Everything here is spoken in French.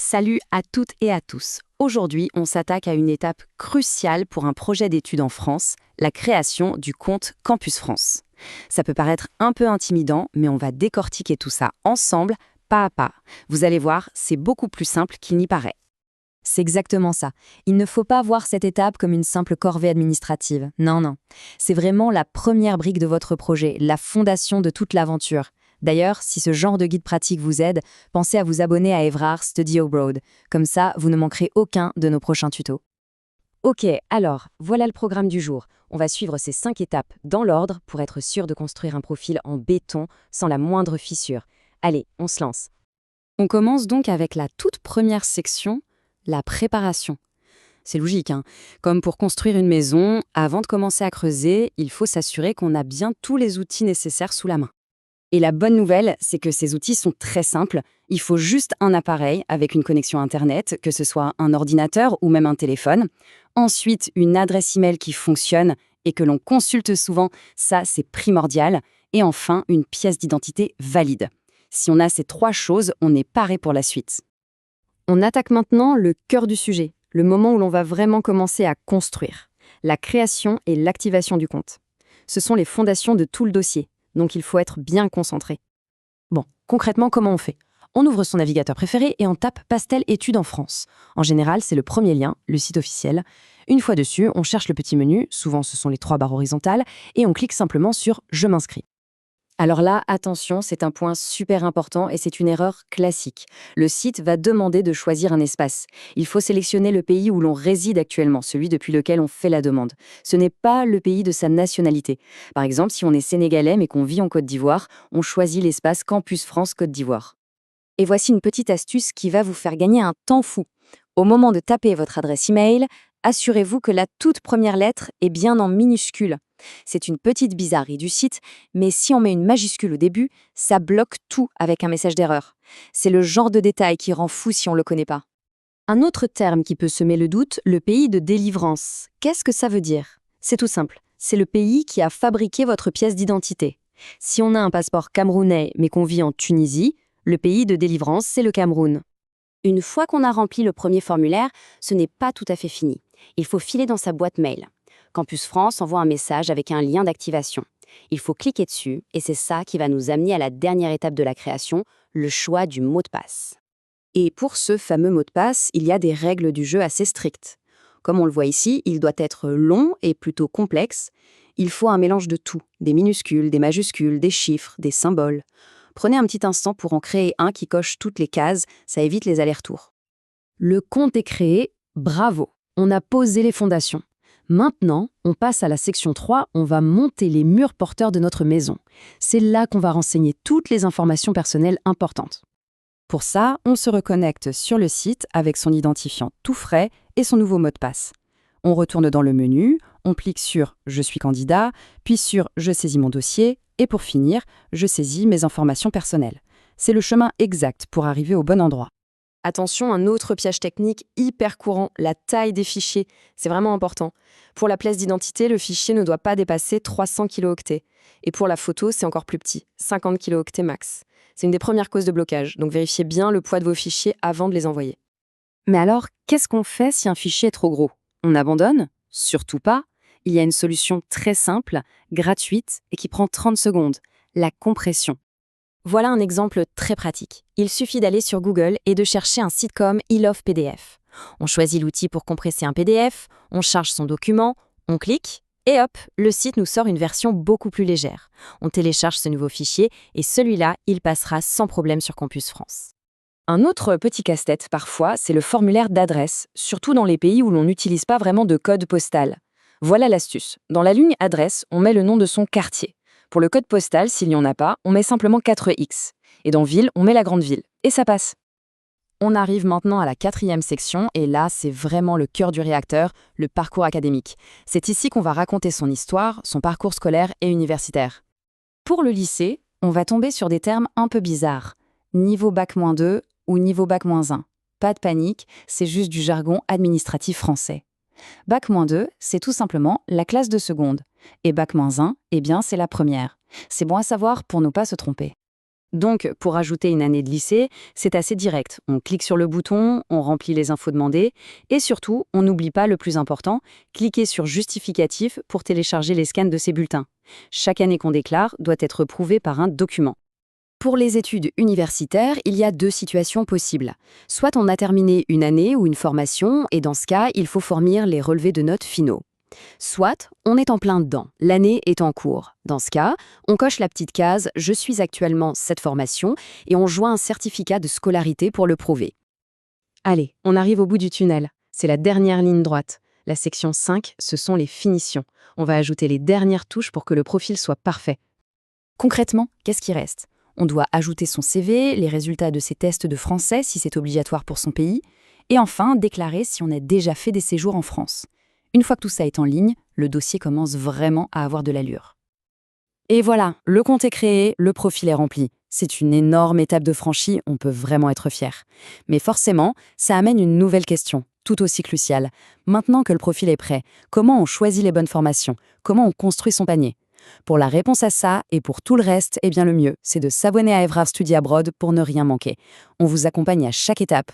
Salut à toutes et à tous. Aujourd'hui, on s'attaque à une étape cruciale pour un projet d'études en France, la création du compte Campus France. Ça peut paraître un peu intimidant, mais on va décortiquer tout ça ensemble, pas à pas. Vous allez voir, c'est beaucoup plus simple qu'il n'y paraît. C'est exactement ça. Il ne faut pas voir cette étape comme une simple corvée administrative. Non, non. C'est vraiment la première brique de votre projet, la fondation de toute l'aventure. D'ailleurs, si ce genre de guide pratique vous aide, pensez à vous abonner à Evrard Study Abroad. Comme ça, vous ne manquerez aucun de nos prochains tutos. Ok, alors, voilà le programme du jour. On va suivre ces 5 étapes dans l'ordre pour être sûr de construire un profil en béton sans la moindre fissure. Allez, on se lance. On commence donc avec la toute première section, la préparation. C'est logique, hein. Comme pour construire une maison, avant de commencer à creuser, il faut s'assurer qu'on a bien tous les outils nécessaires sous la main. Et la bonne nouvelle, c'est que ces outils sont très simples. Il faut juste un appareil avec une connexion Internet, que ce soit un ordinateur ou même un téléphone. Ensuite, une adresse email qui fonctionne et que l'on consulte souvent, ça c'est primordial. Et enfin, une pièce d'identité valide. Si on a ces 3 choses, on est paré pour la suite. On attaque maintenant le cœur du sujet, le moment où l'on va vraiment commencer à construire. La création et l'activation du compte. Ce sont les fondations de tout le dossier. Donc il faut être bien concentré. Bon, concrètement, comment on fait ? On ouvre son navigateur préféré et on tape Pastel études en France. En général, c'est le premier lien, le site officiel. Une fois dessus, on cherche le petit menu, souvent ce sont les 3 barres horizontales, et on clique simplement sur « Je m'inscris ». Alors là, attention, c'est un point super important et c'est une erreur classique. Le site va demander de choisir un espace. Il faut sélectionner le pays où l'on réside actuellement, celui depuis lequel on fait la demande. Ce n'est pas le pays de sa nationalité. Par exemple, si on est sénégalais mais qu'on vit en Côte d'Ivoire, on choisit l'espace Campus France Côte d'Ivoire. Et voici une petite astuce qui va vous faire gagner un temps fou. Au moment de taper votre adresse email, assurez-vous que la toute première lettre est bien en minuscule. C'est une petite bizarrerie du site, mais si on met une majuscule au début, ça bloque tout avec un message d'erreur. C'est le genre de détail qui rend fou si on ne le connaît pas. Un autre terme qui peut semer le doute, le pays de délivrance. Qu'est-ce que ça veut dire ? C'est tout simple. C'est le pays qui a fabriqué votre pièce d'identité. Si on a un passeport camerounais mais qu'on vit en Tunisie, le pays de délivrance, c'est le Cameroun. Une fois qu'on a rempli le premier formulaire, ce n'est pas tout à fait fini. Il faut filer dans sa boîte mail. Campus France envoie un message avec un lien d'activation. Il faut cliquer dessus et c'est ça qui va nous amener à la dernière étape de la création, le choix du mot de passe. Et pour ce fameux mot de passe, il y a des règles du jeu assez strictes. Comme on le voit ici, il doit être long et plutôt complexe. Il faut un mélange de tout, des minuscules, des majuscules, des chiffres, des symboles. Prenez un petit instant pour en créer un qui coche toutes les cases, ça évite les allers-retours. Le compte est créé, bravo, on a posé les fondations. Maintenant, on passe à la section 3, on va monter les murs porteurs de notre maison. C'est là qu'on va renseigner toutes les informations personnelles importantes. Pour ça, on se reconnecte sur le site avec son identifiant tout frais et son nouveau mot de passe. On retourne dans le menu, on clique sur « Je suis candidat », puis sur « Je saisis mon dossier » et pour finir, je saisis mes informations personnelles. C'est le chemin exact pour arriver au bon endroit. Attention, un autre piège technique hyper courant, la taille des fichiers. C'est vraiment important. Pour la pièce d'identité, le fichier ne doit pas dépasser 300 kilooctets. Et pour la photo, c'est encore plus petit, 50 kilooctets max. C'est une des premières causes de blocage, donc vérifiez bien le poids de vos fichiers avant de les envoyer. Mais alors, qu'est-ce qu'on fait si un fichier est trop gros ? On abandonne ? Surtout pas. Il y a une solution très simple, gratuite et qui prend 30 secondes, la compression. Voilà un exemple très pratique. Il suffit d'aller sur Google et de chercher un site comme iLove PDF. On choisit l'outil pour compresser un PDF, on charge son document, on clique, et hop, le site nous sort une version beaucoup plus légère. On télécharge ce nouveau fichier et celui-là, il passera sans problème sur Campus France. Un autre petit casse-tête parfois, c'est le formulaire d'adresse, surtout dans les pays où l'on n'utilise pas vraiment de code postal. Voilà l'astuce. Dans la ligne adresse, on met le nom de son quartier. Pour le code postal, s'il n'y en a pas, on met simplement 4X. Et dans ville, on met la grande ville. Et ça passe. On arrive maintenant à la 4e section, et là, c'est vraiment le cœur du réacteur, le parcours académique. C'est ici qu'on va raconter son histoire, son parcours scolaire et universitaire. Pour le lycée, on va tomber sur des termes un peu bizarres. Niveau Bac-2 ou niveau Bac-1. Pas de panique, c'est juste du jargon administratif français. Bac-2, c'est tout simplement la classe de seconde. Et Bac-1, eh bien, c'est la première. C'est bon à savoir pour ne pas se tromper. Donc, pour ajouter une année de lycée, c'est assez direct. On clique sur le bouton, on remplit les infos demandées, et surtout, on n'oublie pas le plus important, cliquez sur justificatif pour télécharger les scans de ces bulletins. Chaque année qu'on déclare doit être prouvée par un document. Pour les études universitaires, il y a 2 situations possibles. Soit on a terminé une année ou une formation, et dans ce cas, il faut fournir les relevés de notes finaux. Soit on est en plein dedans, l'année est en cours. Dans ce cas, on coche la petite case « Je suis actuellement cette formation » et on joint un certificat de scolarité pour le prouver. Allez, on arrive au bout du tunnel. C'est la dernière ligne droite. La section 5, ce sont les finitions. On va ajouter les dernières touches pour que le profil soit parfait. Concrètement, qu'est-ce qui reste? On doit ajouter son CV, les résultats de ses tests de français si c'est obligatoire pour son pays, et enfin déclarer si on a déjà fait des séjours en France. Une fois que tout ça est en ligne, le dossier commence vraiment à avoir de l'allure. Et voilà, le compte est créé, le profil est rempli. C'est une énorme étape de franchie, on peut vraiment être fier. Mais forcément, ça amène une nouvelle question, tout aussi cruciale. Maintenant que le profil est prêt, comment on choisit les bonnes formations? Comment on construit son panier? Pour la réponse à ça et pour tout le reste, eh bien le mieux, c'est de s'abonner à Evrave Study Abroad pour ne rien manquer. On vous accompagne à chaque étape,